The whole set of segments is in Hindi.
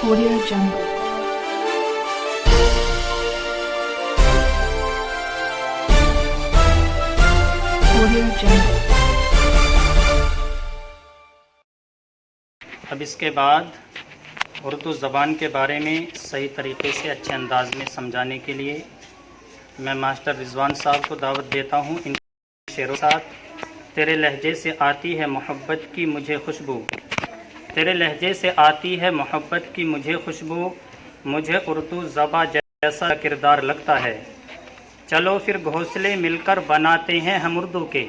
Audio Jungle. Audio Jungle. अब इसके बाद उर्दू ज़बान के बारे में सही तरीके से अच्छे अंदाज में समझाने के लिए मैं मास्टर रिजवान साहब को दावत देता हूँ। इन शेरों के साथ तेरे लहजे से आती है मोहब्बत की मुझे खुशबू, तेरे लहजे से आती है मोहब्बत की मुझे खुशबू, मुझे उर्दू ज़बां जैसा किरदार लगता है। चलो फिर घोंसले मिलकर बनाते हैं हम उर्दू के,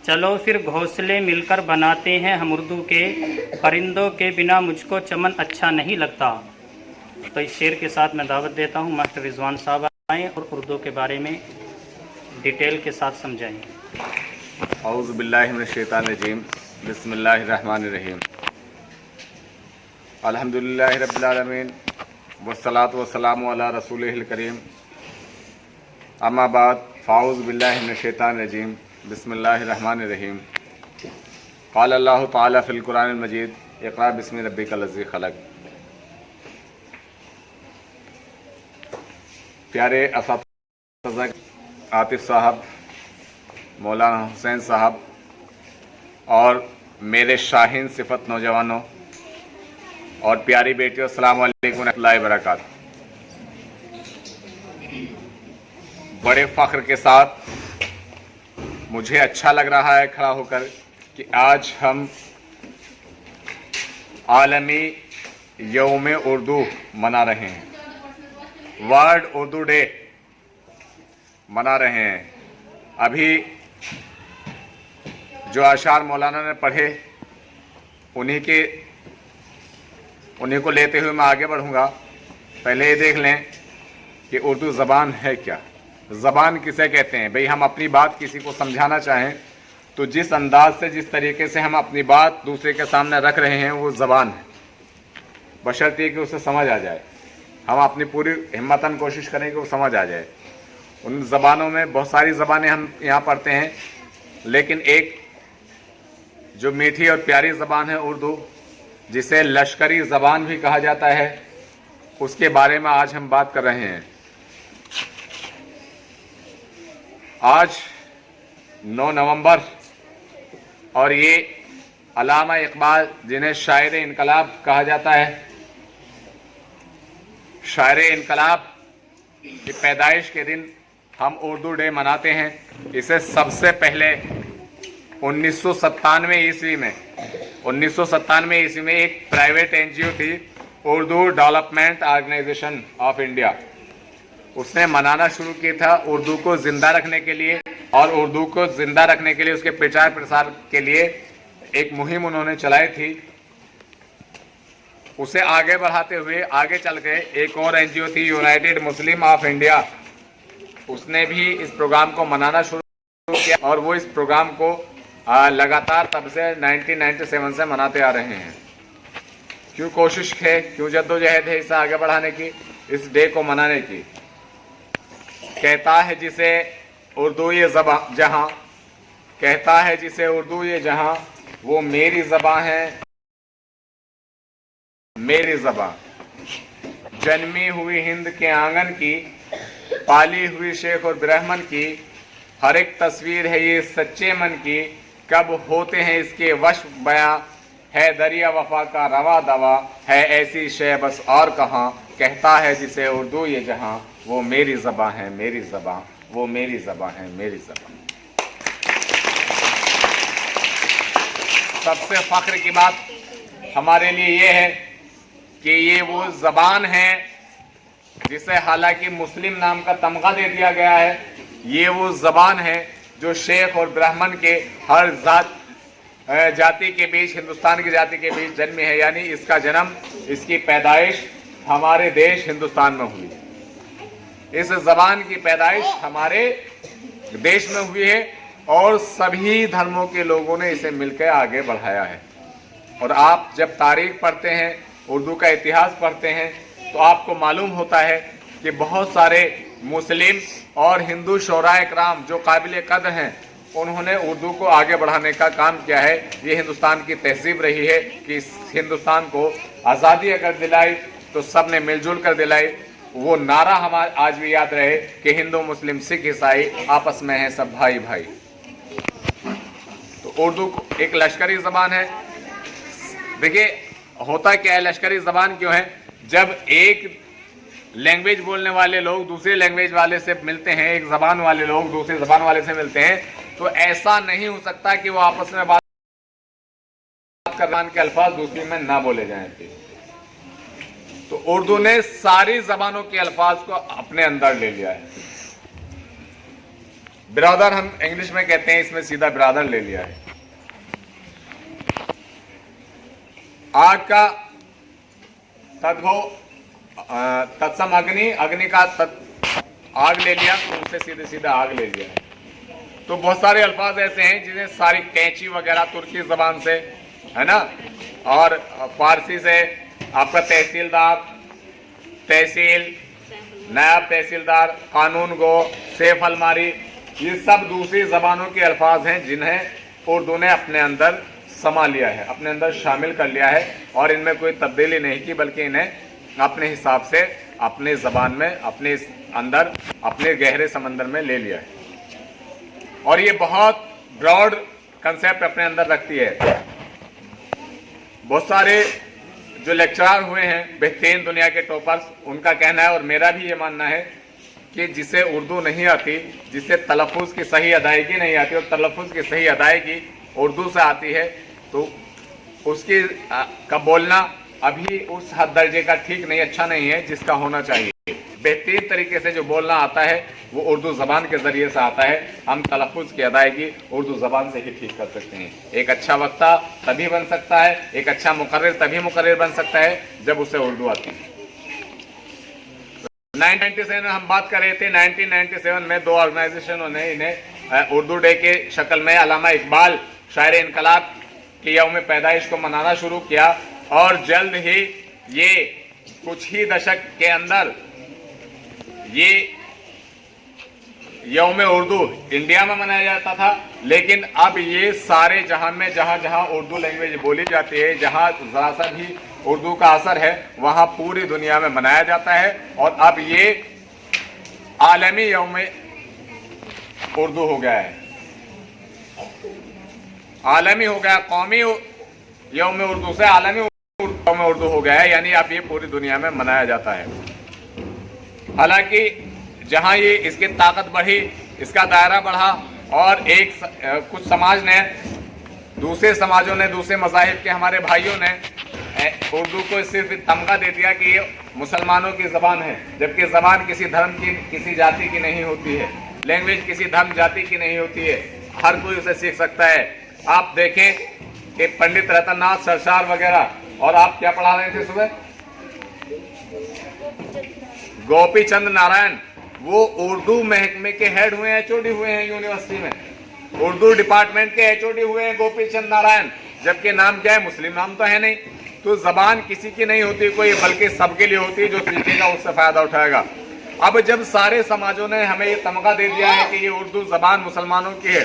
चलो फिर घोंसले मिलकर बनाते हैं हम उर्दू के, परिंदों के बिना मुझको चमन अच्छा नहीं लगता। तो इस शेर के साथ मैं दावत देता हूँ मास्टर रिजवान साहब आएँ और उर्दू के बारे में डिटेल के साथ समझाएँ। औज़ु बिल्लाहि मिनश शैतानिर रजीम, बिस्मिल्लाहिर रहमानिर रहीम, अल्हम्दुलिल्लाहि रब्बिल आलमीन, वस्सलातु वस्सलामु अला रसूलिहिल करीम, अम्मा बाद, फ़ाऊज़ु बिल्लाहि मिनश शैतानिर रजीम, बिस्मिल्लाहिर रहमानिर रहीम। क़ाल अल्लाहु तआला फ़िल कुरानिल मजीद, इक़रा बिस्मि रब्बिकल लज़ी ख़लक़। प्यारे असातिज़ा आतिफ़ साहब, मौलाना हुसैन साहब और मेरे शाहीन सिफत नौजवानों और प्यारी बेटियों, अस्सलामु अलैकुम रहमतुल्लाहि व बरकातहू। बड़े फ़ख्र के साथ मुझे अच्छा लग रहा है खड़ा होकर कि आज हम आलमी यौम उर्दू मना रहे हैं, वर्ल्ड उर्दू डे मना रहे हैं। अभी जो अशार मौलाना ने पढ़े उन्हीं को लेते हुए मैं आगे बढ़ूंगा। पहले ये देख लें कि उर्दू ज़बान है क्या, ज़बान किसे कहते हैं। भाई हम अपनी बात किसी को समझाना चाहें तो जिस अंदाज से, जिस तरीके से हम अपनी बात दूसरे के सामने रख रहे हैं वो ज़बान है, बशर्ते कि उसे समझ आ जाए। हम अपनी पूरी हिम्मतन कोशिश करें कि वो समझ आ जाए। उन ज़बानों में बहुत सारी ज़बानें हम यहाँ पढ़ते हैं, लेकिन एक जो मीठी और प्यारी ज़बान है उर्दू, जिसे लश्करी ज़बान भी कहा जाता है, उसके बारे में आज हम बात कर रहे हैं। आज 9 नवंबर और ये अल्लामा इकबाल, जिन्हें शायर इनकलाब कहा जाता है, शायर इनकलाब की पैदाइश के दिन हम उर्दू डे मनाते हैं। इसे सबसे पहले 1997 ईस्वी में एक प्राइवेट एनजीओ थी, Urdu development organisation of India, उसने मनाना शुरू किया था उर्दू को जिंदा रखने के लिए। और उर्दू को जिंदा रखने के लिए, उसके प्रचार प्रसार के लिए एक मुहिम उन्होंने चलाई थी। उसे आगे बढ़ाते हुए आगे चल के एक और एनजीओ थी, यूनाइटेड मुस्लिम ऑफ इंडिया, उसने भी इस प्रोग्राम को मनाना शुरू किया और वो इस प्रोग्राम को लगातार तब से 1997 से मनाते आ रहे हैं। क्यों कोशिश है, क्यों जद्दोजहद है इसे आगे बढ़ाने की, इस डे को मनाने की। कहता है जिसे उर्दू ये ज़बां जहां, कहता है जिसे उर्दू ये जहां, वो मेरी ज़बां है, मेरी ज़बां। जन्मी हुई हिंद के आंगन की, पाली हुई शेख और ब्राह्मण की, हर एक तस्वीर है ये सच्चे मन की, कब होते हैं इसके वश बयां, है दरिया वफा का रवा दवा, है ऐसी शय बस और कहाँ। कहता है जिसे उर्दू ये जहां, वो मेरी ज़बां है, मेरी ज़बां, वो मेरी ज़बां है, मेरी ज़बां। सबसे फ़ख्र की बात हमारे लिए ये है कि ये वो ज़बान है जिसे हालांकि मुस्लिम नाम का तमगा दे दिया गया है। ये वो ज़बान है जो शेख और ब्राह्मण के हर जाति के बीच, हिंदुस्तान की जाति के बीच जन्मी है। यानी इसका जन्म, इसकी पैदाइश हमारे देश हिंदुस्तान में हुई। इस ज़बान की पैदाइश हमारे देश में हुई है और सभी धर्मों के लोगों ने इसे मिलकर आगे बढ़ाया है। और आप जब तारीख पढ़ते हैं, उर्दू का इतिहास पढ़ते हैं, तो आपको मालूम होता है कि बहुत सारे मुस्लिम और हिंदू शोराए कराम जो काबिल कद्र हैं, उन्होंने उर्दू को आगे बढ़ाने का काम किया है। ये हिंदुस्तान की तहजीब रही है कि इस हिंदुस्तान को आज़ादी अगर दिलाई तो सब ने मिलजुल कर दिलाई। वो नारा हमारे आज भी याद रहे कि हिंदू मुस्लिम सिख ईसाई आपस में हैं सब भाई भाई। तो उर्दू एक लश्करी ज़बान है। देखिए होता क्या है, लश्करी ज़बान क्यों है? जब एक लैंग्वेज बोलने वाले लोग दूसरे लैंग्वेज वाले से मिलते हैं, एक ज़बान वाले लोग दूसरे ज़बान वाले से मिलते हैं, तो ऐसा नहीं हो सकता कि वो आपस में बात करने के अल्फाज दूसरी में ना बोले जाएं। तो उर्दू ने सारी ज़बानों के अल्फाज को अपने अंदर ले लिया है। बिरादर हम इंग्लिश में कहते हैं, इसमें सीधा बिरादर ले लिया है। आग का तद्भव तत्सम अग्नि, अग्नि का आग ले लिया, तो उससे सीधे सीधा आग ले लिया है। तो बहुत सारे अल्फाज ऐसे हैं जिन्हें सारी कैंची वगैरह तुर्की ज़बान से, है ना, और फारसी से आपका तहसीलदार, तहसील, नायब तहसीलदार, कानून गो, सेफ अलमारी, ये सब दूसरी ज़बानों के अल्फाज हैं जिन्हें उर्दू ने अपने अंदर समा लिया है, अपने अंदर शामिल कर लिया है और इनमें कोई तब्दीली नहीं की, बल्कि इन्हें अपने हिसाब से अपने ज़बान में, अपने अंदर, अपने गहरे समंदर में ले लिया है। और ये बहुत ब्रॉड कंसेप्ट अपने अंदर रखती है। बहुत सारे जो लेक्चरर हुए हैं बेहतरीन दुनिया के टॉपर्स, उनका कहना है और मेरा भी ये मानना है कि जिसे उर्दू नहीं आती, जिसे तलफ़ुज़ की सही अदायगी नहीं आती और तलफ़ुज़ की सही अदायगी उर्दू से आती है, तो उसकी का बोलना अभी उस हद दर्जे का ठीक नहीं, अच्छा नहीं है जिसका होना चाहिए। बेहतरीन तरीके से जो बोलना आता है वो उर्दू ज़बान के ज़रिए से आता है। हम तलफ़ुज़ की अदायगी उर्दू ज़बान से ही ठीक कर सकते हैं। एक अच्छा वक्ता तभी बन सकता है, एक अच्छा मुकर्रिर तभी मुकर्रिर बन सकता है जब उसे उर्दू आती है। 1997 में हम बात कर रहे थे, 1997 में 2 ऑर्गेनाइजेशनों ने इन्हें उर्दू डे के शक्ल में अल्लामा इकबाल शायर इनकलाब की यौम पैदाइश को मनाना शुरू किया और जल्द ही ये कुछ ही दशक के अंदर ये यौम उर्दू इंडिया में मनाया जाता था, लेकिन अब ये सारे जहां में जहां जहां उर्दू लैंग्वेज बोली जाती है, जहां जरा सा भी उर्दू का असर है, वहां पूरी दुनिया में मनाया जाता है। और अब ये आलमी यौम उर्दू हो गया है, आलमी हो गया, कौमी यौम उर्दू से आलमी यौम उर्दू हो गया है, यानी अब ये पूरी दुनिया में मनाया जाता है। हालांकि जहां ये इसकी ताकत बढ़ी, इसका दायरा बढ़ा और कुछ समाज ने, दूसरे समाजों ने, दूसरे मज़ाहिब के हमारे भाइयों ने उर्दू को सिर्फ तमगा दे दिया कि ये मुसलमानों की ज़बान है, जबकि ज़बान किसी धर्म की, किसी जाति की नहीं होती है, लैंग्वेज किसी धर्म जाति की नहीं होती है, हर कोई उसे सीख सकता है। आप देखें कि पंडित रतननाथ सरसार वगैरह, और आप क्या पढ़ा रहे थे सुबह, गोपी चंद नारायण, वो उर्दू महकमे के हेड हुए हैं, एचओडी हुए हैं यूनिवर्सिटी में, उर्दू डिपार्टमेंट के एचओडी हुए हैं गोपी चंद नारायण, जबकि नाम क्या है, मुस्लिम नाम तो है नहीं। तो जबान किसी की नहीं होती कोई, बल्कि सबके लिए होती है, जो सीखेगा उससे फायदा उठाएगा। अब जब सारे समाजों ने हमें ये तमगा दे दिया है कि ये उर्दू जबान मुसलमानों की है,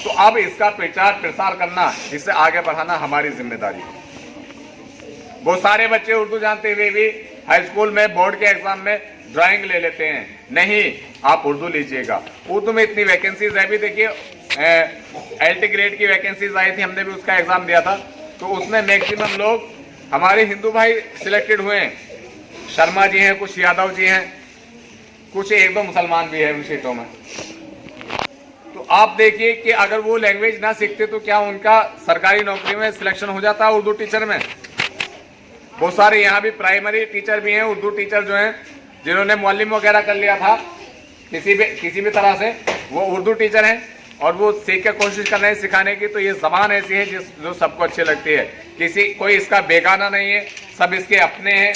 तो अब इसका प्रचार प्रसार करना, इसे आगे बढ़ाना हमारी जिम्मेदारी है। वो सारे बच्चे उर्दू जानते हुए भी हाई स्कूल में बोर्ड के एग्जाम में ड्राइंग ले लेते हैं। नहीं, आप उर्दू लीजिएगा। उर्दू में इतनी वैकेंसीज है, भी देखिए LT ग्रेड की वैकेंसीज आई थी, हमने भी उसका एग्जाम दिया था, तो उसमें मैक्सिमम लोग हमारे हिंदू भाई सिलेक्टेड हुए हैं। शर्मा जी हैं, कुछ यादव जी हैं, कुछ 1-2 मुसलमान भी हैं उन सीटों में। तो आप देखिए कि अगर वो लैंग्वेज ना सीखते तो क्या उनका सरकारी नौकरी में सिलेक्शन हो जाता उर्दू टीचर में। बहुत सारे यहाँ भी प्राइमरी टीचर भी हैं, उर्दू टीचर जो हैं, जिन्होंने मौलिम वगैरह कर लिया था किसी भी तरह से, वो उर्दू टीचर हैं और वो सीख के कोशिश कर रहे हैं सिखाने की। तो ये जबान ऐसी है जो सबको अच्छी लगती है, कोई इसका बेगाना नहीं है, सब इसके अपने हैं।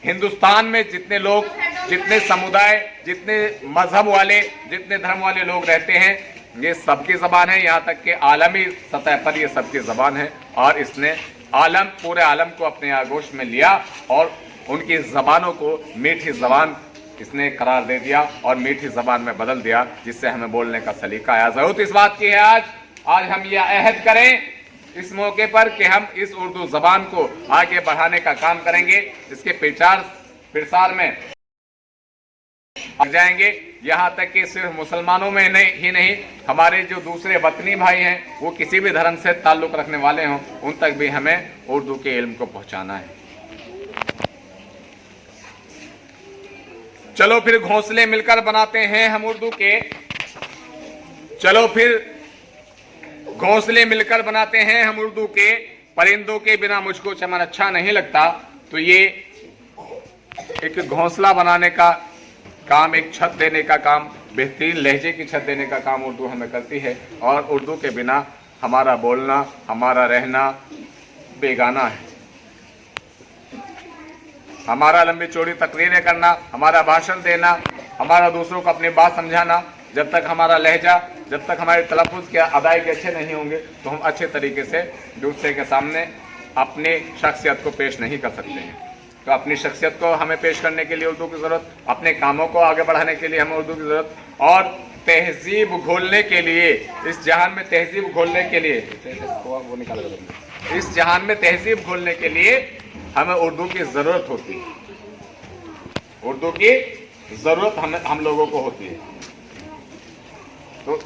हिंदुस्तान में जितने लोग, जितने समुदाय, जितने मजहब वाले, जितने धर्म वाले लोग रहते हैं, ये सबकी ज़बान है। यहाँ तक कि आलमी सतह पर ये सबकी ज़बान है और इसने पूरे आलम को अपने आगोश में लिया और उनकी ज़बानों को मीठी ज़बान इसने करार दे दिया और मीठी ज़बान में बदल दिया, जिससे हमें बोलने का सलीका आया। ज़रूरत इस बात की है आज हम यह अहद करें इस मौके पर कि हम इस उर्दू जबान को आगे बढ़ाने का काम करेंगे, इसके प्रसार में जाएंगे। यहाँ तक कि सिर्फ मुसलमानों में ही नहीं, हमारे जो दूसरे वतनी भाई हैं, वो किसी भी धर्म से ताल्लुक रखने वाले हों, उन तक भी हमें उर्दू के इल्म को पहुंचाना है। चलो फिर घोंसले मिलकर बनाते हैं हम उर्दू के, चलो फिर घोंसले मिलकर बनाते हैं हम उर्दू के, परिंदों के बिना मुझको चमन अच्छा नहीं लगता। तो ये एक घोंसला बनाने का काम, एक छत देने का काम, बेहतरीन लहजे की छत देने का काम उर्दू हमें करती है। और उर्दू के बिना हमारा बोलना, हमारा रहना बेगाना है। हमारा लंबी चौड़ी तकरीरें करना, हमारा भाषण देना, हमारा दूसरों को अपनी बात समझाना, जब तक हमारा लहजा, जब तक हमारे तलफ़ुज़ के अदायगी अच्छे नहीं होंगे तो हम अच्छे तरीके से दूसरे के सामने अपनी शख्सियत को पेश नहीं कर सकते हैं। तो अपनी शख्सियत को हमें पेश करने के लिए उर्दू की ज़रूरत, अपने कामों को आगे बढ़ाने के लिए हमें उर्दू की ज़रूरत, और तहजीब घोलने के लिए, इस जहान में तहजीब घोलने के लिए, इस जहान में तहजीब घोलने के लिए हमें उर्दू की ज़रूरत होती है। उर्दू की ज़रूरत हम लोगों को होती है। तो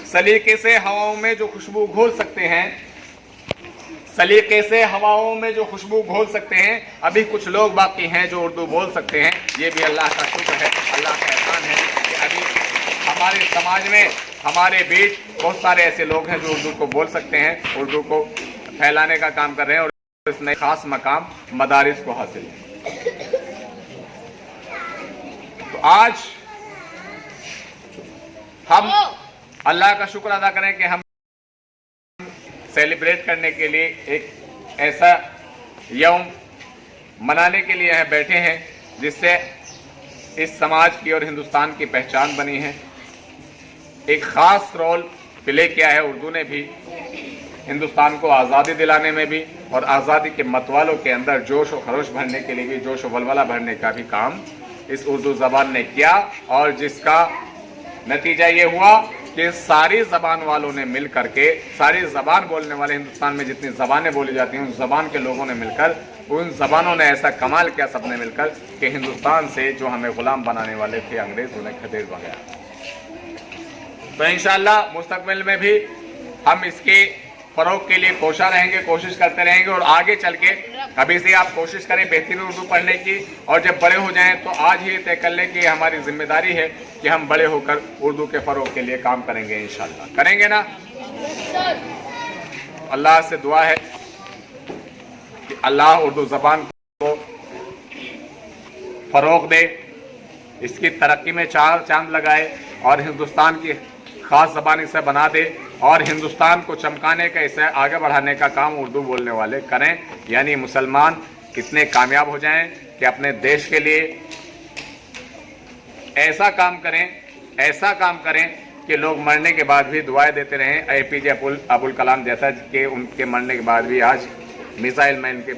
सलीके से हवाओं में जो खुशबू घोल सकते हैं, सलीके से हवाओं में जो खुशबू घोल सकते हैं, अभी कुछ लोग बाकी हैं जो उर्दू बोल सकते हैं। ये भी अल्लाह का शुक्र है, अल्लाह का एहसान है कि अभी हमारे समाज में, हमारे बीच बहुत सारे ऐसे लोग हैं जो उर्दू को बोल सकते हैं, उर्दू को फैलाने का काम कर रहे हैं, और इसमें खास मकाम मदारिस को हासिल है। तो आज हम अल्लाह का शुक्र अदा करें कि हम सेलिब्रेट करने के लिए एक ऐसा यौम मनाने के लिए यहाँ बैठे हैं जिससे इस समाज की और हिंदुस्तान की पहचान बनी है। एक ख़ास रोल प्ले किया है उर्दू ने भी, हिंदुस्तान को आज़ादी दिलाने में भी, और आज़ादी के मतवालों के अंदर जोश और खरोश भरने के लिए भी, जोश और वलवला भरने का भी काम इस उर्दू ज़बान ने किया। और जिसका नतीजा ये हुआ कि सारी ज़बान वालों ने मिल करके, सारी ज़बान बोलने वाले, हिंदुस्तान में जितनी ज़बानें बोली जाती हैं उन ज़बान के लोगों ने मिलकर, उन ज़बानों ने ऐसा कमाल किया सबने मिलकर कि हिंदुस्तान से जो हमें ग़ुलाम बनाने वाले थे अंग्रेज़, उन्हें खदेड़ गया। तो इंशाअल्लाह मुस्तक़बिल में भी हम इसके फ़रोग़ के लिए कोशा रहेंगे, कोशिश करते रहेंगे, और आगे चल के अभी से आप कोशिश करें बेहतरीन उर्दू पढ़ने की, और जब बड़े हो जाएं तो आज ही तय कर लें कि हमारी जिम्मेदारी है कि हम बड़े होकर उर्दू के फ़रोग़ के लिए काम करेंगे। इंशाअल्लाह करेंगे ना। अल्लाह से दुआ है कि अल्लाह उर्दू ज़बान को फ़रोग़ दे, इसकी तरक्की में चार चांद लगाए, और हिंदुस्तान की ख़ास ज़बान इसे बना दे, और हिंदुस्तान को चमकाने का, इसे आगे बढ़ाने का काम उर्दू बोलने वाले करें। यानी मुसलमान कितने कामयाब हो जाएं कि अपने देश के लिए ऐसा काम करें कि लोग मरने के बाद भी दुआएं देते रहें। APJ अबुल कलाम जैसा कि उनके मरने के बाद भी आज मिसाइल मैन के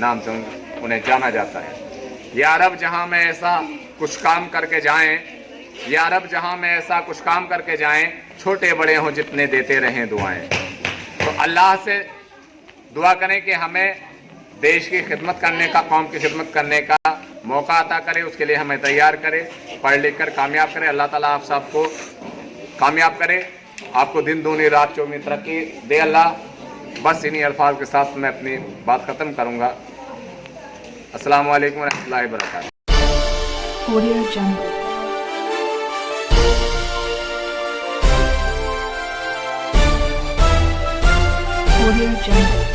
नाम से उन्हें जाना जाता है। या अरब जहां में ऐसा कुछ काम करके जाएं, या अरब जहां में ऐसा कुछ काम करके जाएं, छोटे बड़े हों जितने देते रहें दुआएं। तो अल्लाह से दुआ करें कि हमें देश की खिदमत करने का, कौम की खिदमत करने का मौका अता करे, उसके लिए हमें तैयार करे, पढ़ लिख कर कामयाब करे। अल्लाह ताला आप सबको कामयाब करे, आपको दिन दूनी रात चौगुनी तरक्की दे अल्लाह। बस इन्हीं अल्फाज के साथ मैं अपनी बात ख़त्म करूँगा। अस्सलामु अलैकुम व रहमतुल्लाहि व बरकातहू। Audio Jungle. Audio Jungle.